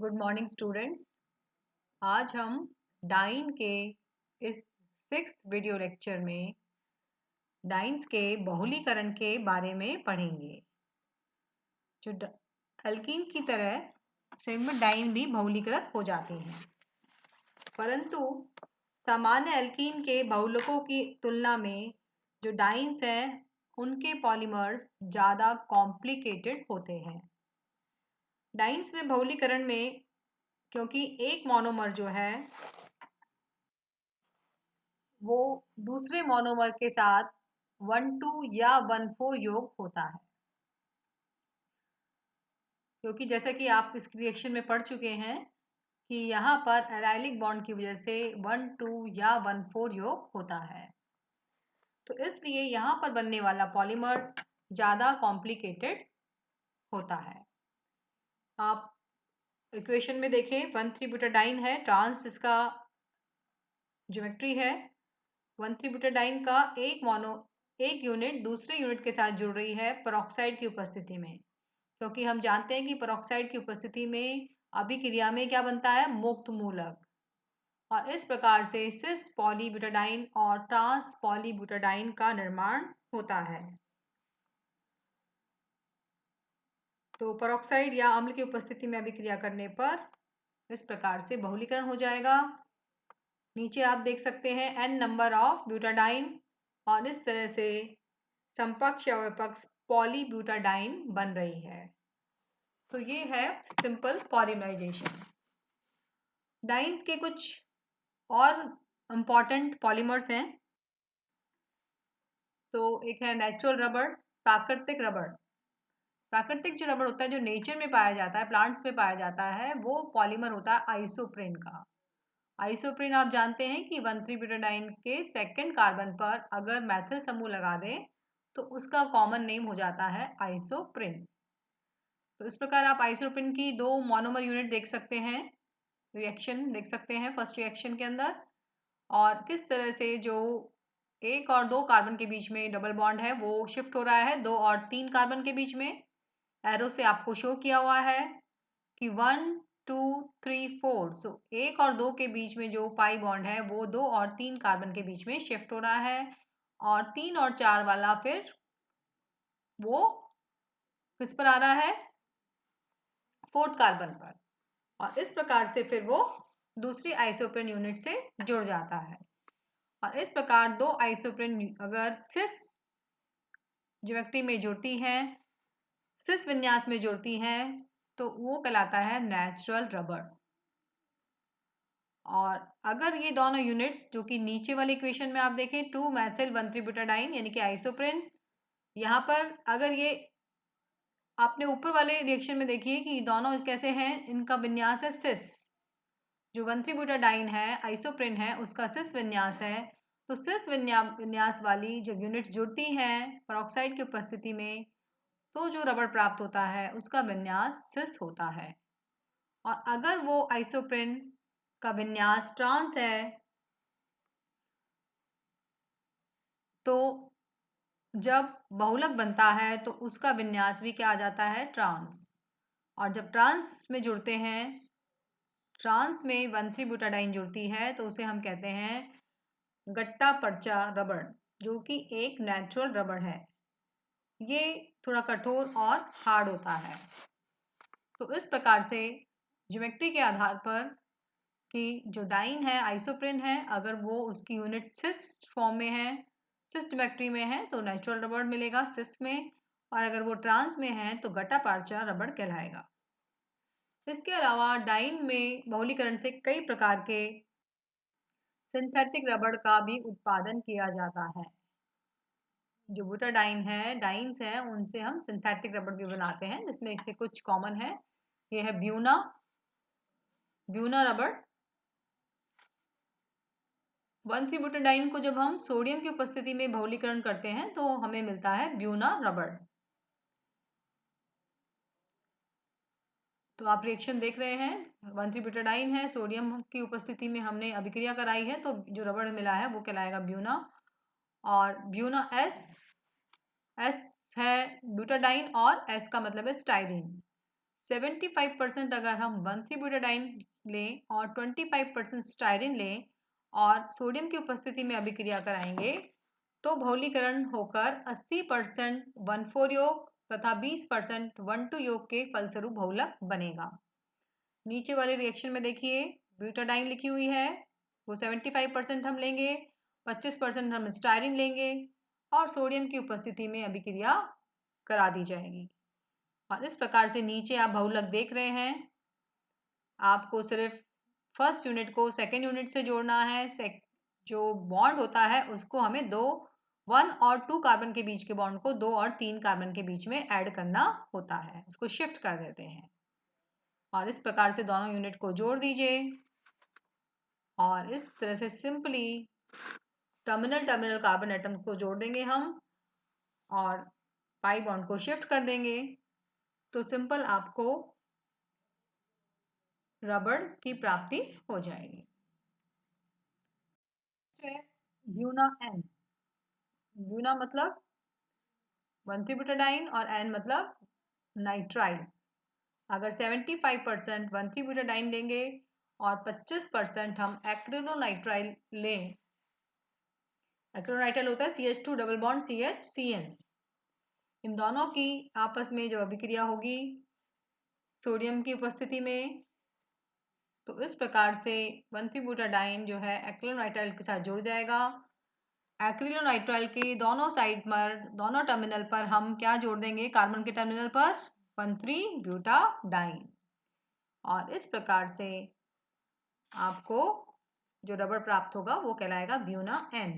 Good morning students. आज हम dine के इस 6th वीडियो लेक्चर में डाइन्स के बहुलीकरण के बारे में पढ़ेंगे। जो एल्कीन की तरह सेम डाइन भी बहुलीकृत हो जाते हैं, परंतु सामान्य एल्कीन के बहुलकों की तुलना में जो डाइन्स हैं उनके पॉलीमर्स ज़्यादा कॉम्प्लिकेटेड होते हैं। डाइन्स में बहुलीकरण में क्योंकि एक मोनोमर जो है वो दूसरे मोनोमर के साथ 1,2 या 1,4 योग होता है, क्योंकि जैसे कि आप इस रिएक्शन में पढ़ चुके हैं कि यहाँ पर एराइलिक बॉन्ड की वजह से 1,2 या 1,4 योग होता है। तो इसलिए यहाँ पर बनने वाला पॉलीमर ज़्यादा कॉम्प्लिकेटेड होता है। आप इक्वेशन में देखें 1,3-ब्यूटाडाइन है, ट्रांस इसका ज्योमेट्री है। 1,3-ब्यूटाडाइन का एक यूनिट दूसरे यूनिट के साथ जुड़ रही है पेरोक्साइड की उपस्थिति में, क्योंकि हम जानते हैं कि पेरोक्साइड की उपस्थिति में अभिक्रिया में क्या बनता है, मुक्त मूलक। और इस प्रकार से सिस पॉलीब्यूटाडाइन और ट्रांस पॉलीब्यूटाडाइन का निर्माण होता है। तो पेरोक्साइड या अम्ल की उपस्थिति में अभिक्रिया करने पर इस प्रकार से बहुलीकरण हो जाएगा। नीचे आप देख सकते हैं n नंबर ऑफ ब्यूटाडाइन, और इस तरह से समपक्ष या विपक्ष पॉलीब्यूटाडाइन बन रही है। तो ये है सिंपल पॉलीमराइजेशन। डाइन्स के कुछ और इम्पॉर्टेंट पॉलीमर्स हैं। तो एक है नेचुरल रबड़, प्राकृतिक रबड़। प्राकृतिक जो रबड़ होता है, जो नेचर में पाया जाता है, प्लांट्स में पाया जाता है, वो पॉलीमर होता है आइसोप्रीन का। आइसोप्रीन आप जानते हैं कि 1,3-ब्यूटाडाइन के सेकंड कार्बन पर अगर मैथिल समूह लगा दें तो उसका कॉमन नेम हो जाता है आइसोप्रीन। तो इस प्रकार आप आइसोप्रीन की दो मोनोमर यूनिट देख सकते हैं, रिएक्शन देख सकते हैं फर्स्ट रिएक्शन के अंदर, और किस तरह से जो 1 और 2 कार्बन के बीच में डबल बॉन्ड है वो शिफ्ट हो रहा है 2 और 3 कार्बन के बीच में। एरो से आपको शो किया हुआ है कि 1, 2, 3, 4, सो 1 और 2 के बीच में जो पाई बॉन्ड है वो 2 और 3 कार्बन के बीच में शिफ्ट हो रहा है, और 3 और 4 वाला फिर वो किस पर आ रहा है, 4th कार्बन पर, और इस प्रकार से फिर वो दूसरी आइसोप्रीन यूनिट से जुड़ जाता है। और इस प्रकार दो आइसोप्रीन अगर सिस ज्योमेट्री में जुड़ती हैं, सिस विन्यास में जुड़ती हैं, तो वो कहलाता है नेचुरल रबड़। और अगर ये दोनों यूनिट्स जो कि नीचे वाले इक्वेशन में आप देखें 2 मैथिल 1,3-ब्यूटाडाइन यानी कि आइसोप्रीन, यहाँ पर अगर ये आपने ऊपर वाले रिएक्शन में देखिए कि दोनों कैसे हैं, इनका विन्यास है सिस। जो 1,3-ब्यूटाडाइन है आइसोप्रीन है उसका सिस विन्यास है। तो सिस विन्यास वाली जो यूनिट्स जुड़ती हैं पेरोक्साइड की उपस्थिति में, तो जो रबड़ प्राप्त होता है उसका विन्यास सिस होता है। और अगर वो आइसोप्रीन का विन्यास ट्रांस है तो जब बहुलक बनता है तो उसका विन्यास भी क्या आ जाता है, ट्रांस। और जब ट्रांस में जुड़ते हैं, ट्रांस में 1,3-ब्यूटाडाइन जुड़ती है तो उसे हम कहते हैं गट्टा पर्चा रबड़, जो कि एक नेचुरल रबड़ है। ये थोड़ा कठोर और हार्ड होता है। तो इस प्रकार से ज्योमेट्री के आधार पर कि जो डाइन है आइसोप्रीन है, अगर वो उसकी यूनिट सिस फॉर्म में है, सिस ज्योमेट्री में है तो नेचुरल रबड़ मिलेगा सिस में, और अगर वो ट्रांस में है तो गट्टा पार्चा रबड़ कहलाएगा। इसके अलावा डाइन में बहुलीकरण से कई प्रकार के सिंथेटिक रबड़ का भी उत्पादन किया जाता है। जो ब्यूटाडाइन है, डाइन्स हैं, उनसे हम सिंथेटिक रबड़ भी बनाते हैं, जिसमें से कुछ कॉमन है। ये है ब्यूना रबड़। 1,3-ब्यूटाडाइन को जब हम सोडियम की उपस्थिति में बहुलीकरण करते हैं तो हमें मिलता है ब्यूना रबड़। तो आप रिएक्शन देख रहे हैं, 1,3-ब्यूटाडाइन है, सोडियम की उपस्थिति में हमने अभिक्रिया कराई है, तो जो रबड़ मिला है वो कहलाएगा ब्यूना। और ब्यूना एस है ब्यूटाडाइन, और एस का मतलब है स्टाइरीन। 75% अगर हम 1,3-ब्यूटाडाइन लें और 25% स्टायरिन लें और सोडियम की उपस्थिति में अभिक्रिया कराएंगे तो बहुलीकरण होकर 80% 1,4 योग तथा 20% 1,2 योग के फलस्वरूप बहुलक बनेगा। नीचे वाले रिएक्शन में देखिए ब्यूटाडाइन लिखी हुई है, वो 75% हम लेंगे, 25% हम स्टायरिन लेंगे और सोडियम की उपस्थिति में अभिक्रिया करा दी जाएगी। और इस प्रकार से नीचे आप बहुलक देख रहे हैं। आपको सिर्फ फर्स्ट यूनिट को सेकेंड यूनिट से जोड़ना है। जो बॉन्ड होता है उसको हमें 1 और 2 कार्बन के बीच के बॉन्ड को 2 और 3 कार्बन के बीच में ऐड करना होता है, उसको शिफ्ट कर देते हैं। और इस प्रकार से दोनों यूनिट को जोड़ दीजिए और इस तरह से सिंपली टर्मिनल कार्बन एटम को जोड़ देंगे हम और पाई बॉन्ड को शिफ्ट कर देंगे तो सिंपल आपको रबड़ की प्राप्ति हो जाएगी। ब्यूना एन, ब्यूना मतलब 1,3-ब्यूटाडाइन और एन मतलब नाइट्राइल। अगर 75% 1,3-ब्यूटाडाइन लेंगे और 25% हम एक्रिलोनाइट्राइल लें, एक्रिलोनाइट्राइल होता है CH2 double bond CH CN, इन दोनों की आपस में जो अभिक्रिया होगी सोडियम की उपस्थिति में तो इस प्रकार से 1,3-ब्यूटाडाइन जो है एक्रिलोनाइट्राइल के साथ जुड़ जाएगा। एक्रिलोनाइट्राइल के दोनों साइड पर, दोनों टर्मिनल पर हम क्या जोड़ देंगे, कार्बन के टर्मिनल पर 1,3-ब्यूटाडाइन और इस प्रकार से आपको जो रबड़ प्राप्त होगा वो कहलाएगा ब्यूना एन।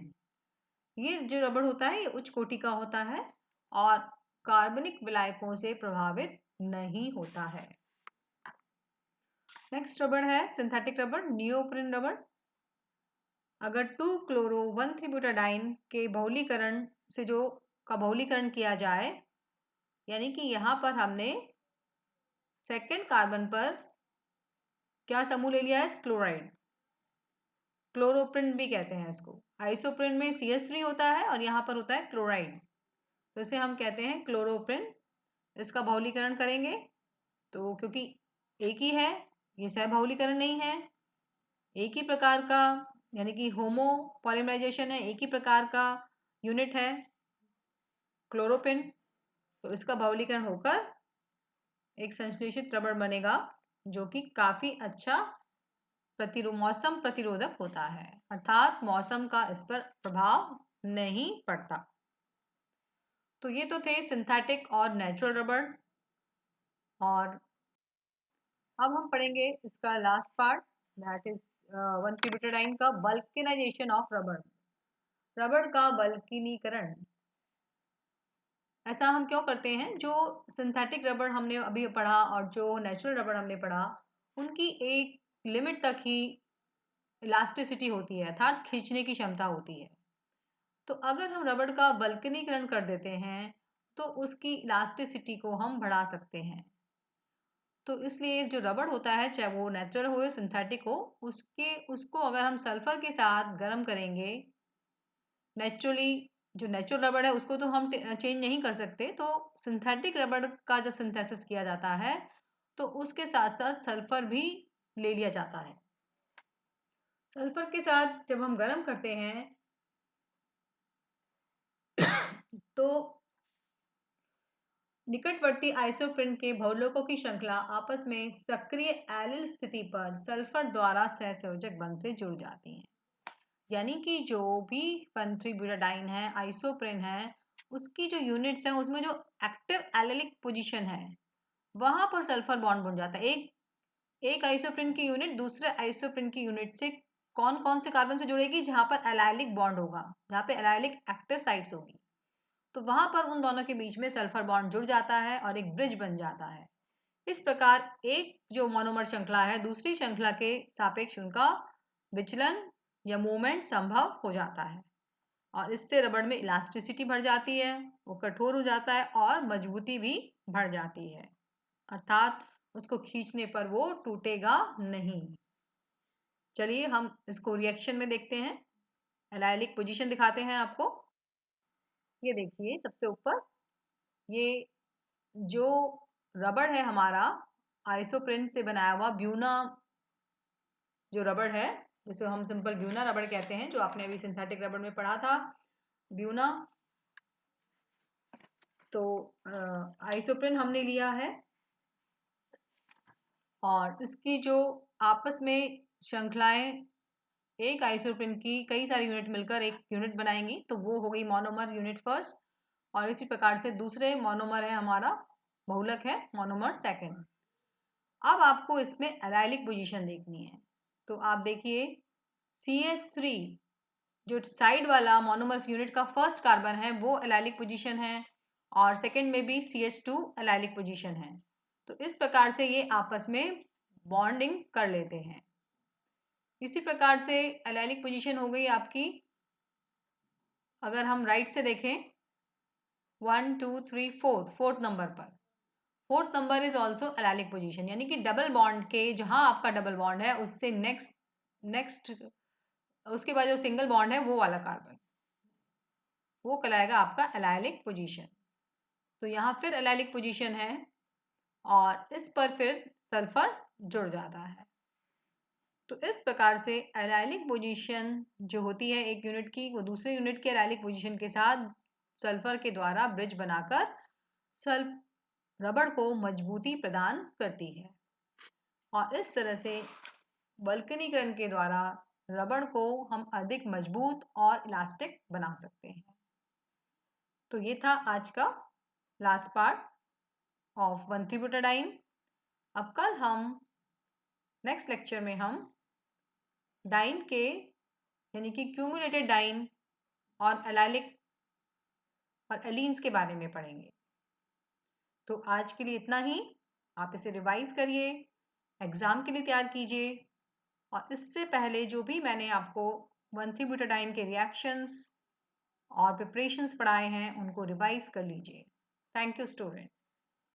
ये जो रबड़ होता है ये उच्च कोटि का होता है और कार्बनिक विलायकों से प्रभावित नहीं होता है। नेक्स्ट रबड़ है सिंथेटिक रबड़, नियोप्रिन रबड़। अगर 2-क्लोरो-1,3-ब्यूटाडाइन के बहुलीकरण से जो का बहुलीकरण किया जाए, यानी कि यहाँ पर हमने सेकेंड कार्बन पर क्या समूह ले लिया है, क्लोराइड, क्लोरोप्रिन भी कहते हैं इसको। आइसोप्रिन में CH3 होता है और यहाँ पर होता है क्लोराइड, तो इसे हम कहते हैं क्लोरोप्रिन। इसका बहुलीकरण करेंगे तो क्योंकि एक ही है, ये सहबहुलीकरण नहीं है, एक ही प्रकार का यानी कि होमो पॉलीमराइजेशन है, एक ही प्रकार का यूनिट है क्लोरोपिन, तो इसका बहुलीकरण होकर एक संश्लेषित रबड़ बनेगा जो कि काफी अच्छा मौसम प्रतिरोधक होता है, अर्थात मौसम का इस पर प्रभाव नहीं पड़ता। तो ये तो थे सिंथेटिक और नेचुरल रबड़। और अब हम पढ़ेंगे इसका लास्ट पार्ट, दैट इज 1,3-ब्यूटाडाइन का बल्कनाइजेशन ऑफ रबड़, रबड़ का बल्कनीकरण। ऐसा हम क्यों करते हैं, जो सिंथेटिक रबड़ हमने अभी पढ़ा और जो नेचुरल रबड़ हमने पढ़ा उनकी एक लिमिट तक ही इलास्टिसिटी होती है, अर्थात खींचने की क्षमता होती है। तो अगर हम रबड़ का बल्कनीकरण कर देते हैं तो उसकी इलास्टिसिटी को हम बढ़ा सकते हैं। तो इसलिए जो रबड़ होता है, चाहे वो नेचुरल हो या सिंथेटिक हो, उसको अगर हम सल्फर के साथ गर्म करेंगे, नेचुरली जो नेचुरल रबड़ है उसको तो हम चेंज नहीं कर सकते, तो सिंथेटिक रबड़ का जब सिंथेसिस किया जाता है तो उसके साथ साथ सल्फर भी ले लिया जाता है। सल्फर के साथ जब हम गर्म करते हैं तो निकटवर्ती आइसोप्रिन के बहुलकों की श्रृंखला आपस में सक्रिय एलिल स्थिति पर सल्फर द्वारा सहसंयोजक बंध से जुड़ जाती हैं। यानी कि जो भी 1,3-ब्यूटाडाइन है, आइसोप्रिन है, उसकी जो यूनिट्स हैं उसमें जो एक्टिव एलिलिक पोजीशन है वहां पर सल्फर बॉन्ड बन जाता है। एक आइसोप्रिन की यूनिट दूसरे आइसोप्रिन की यूनिट से कौन कौन से कार्बन से जुड़ेगी, जहां पर एलाइलिक बॉन्ड होगा, जहां पे एलाइलिक एक्टिव साइट्स होगी, तो वहां पर उन दोनों के बीच में सल्फर बॉन्ड जुड़ जाता है और एक ब्रिज बन जाता है। इस प्रकार एक जो मोनोमर श्रृंखला है दूसरी श्रृंखला के सापेक्ष उनका विचलन या मूवमेंट संभव हो जाता है और इससे रबड़ में इलास्टिसिटी बढ़ जाती है, वो कठोर हो जाता है और मजबूती भी बढ़ जाती है, अर्थात उसको खींचने पर वो टूटेगा नहीं। चलिए हम इसको रिएक्शन में देखते हैं, एलाइलिक पोजीशन दिखाते हैं आपको। ये देखिए सबसे ऊपर, ये जो रबड़ है हमारा आइसोप्रिन से बनाया हुआ ब्यूना जो रबड़ है, जिसे हम सिंपल ब्यूना रबड़ कहते हैं, जो आपने अभी सिंथेटिक रबड़ में पढ़ा था, ब्यूना। तो आइसोप्रिन हमने लिया है और इसकी जो आपस में श्रृंखलाएं एक आइसोप्रिन की कई सारी यूनिट मिलकर एक यूनिट बनाएंगी, तो वो हो गई मोनोमर यूनिट फर्स्ट। और इसी प्रकार से दूसरे मोनोमर है हमारा बहुलक है मोनोमर सेकंड। अब आपको इसमें एलाइलिक पोजीशन देखनी है। तो आप देखिए CH3 जो साइड वाला मोनोमर यूनिट का फर्स्ट कार्बन है वो एलाइलिक पोजीशन है और सेकंड में भी CH2 एलाइलिक पोजीशन है। तो इस प्रकार से ये आपस में बॉन्डिंग कर लेते हैं। इसी प्रकार से एलाइलिक पोजीशन हो गई आपकी, अगर हम राइट से देखें 1 2 3 4 फोर्थ नंबर पर, fourth number is also allylic position, यानी कि डबल बॉन्ड के जहां आपका डबल बॉन्ड है उससे नेक्स्ट उसके बाद जो सिंगल बॉन्ड है वो वाला कार्बन, वो कहलाएगा आपका एलाइलिक पोजीशन। तो यहाँ फिर एलाइलिक पोजीशन है और इस पर फिर सल्फर जुड़ जाता है। तो इस प्रकार से एलाइलिक पोजीशन जो होती है एक यूनिट की, वो दूसरे यूनिट के एलाइलिक पोजीशन के साथ सल्फर के द्वारा ब्रिज बनाकर रबड़ को मजबूती प्रदान करती है और इस तरह से बल्कनीकरण के द्वारा रबड़ को हम अधिक मजबूत और इलास्टिक बना सकते हैं। तो ये था आज का लास्ट पार्ट ऑफ 1,3-ब्यूटाडाइन। अब कल हम नेक्स्ट लेक्चर में हम डाइन के यानी कि क्यूमुलेटेड डाइन और एलाइलिक और एलीन्स के बारे में पढ़ेंगे। तो आज के लिए इतना ही। आप इसे रिवाइज करिए, एग्जाम के लिए तैयार कीजिए और इससे पहले जो भी मैंने आपको 1,3-ब्यूटाडाइन के रिएक्शंस और प्रिपरेशंस पढ़ाए हैं उनको रिवाइज कर लीजिए। Thank you students.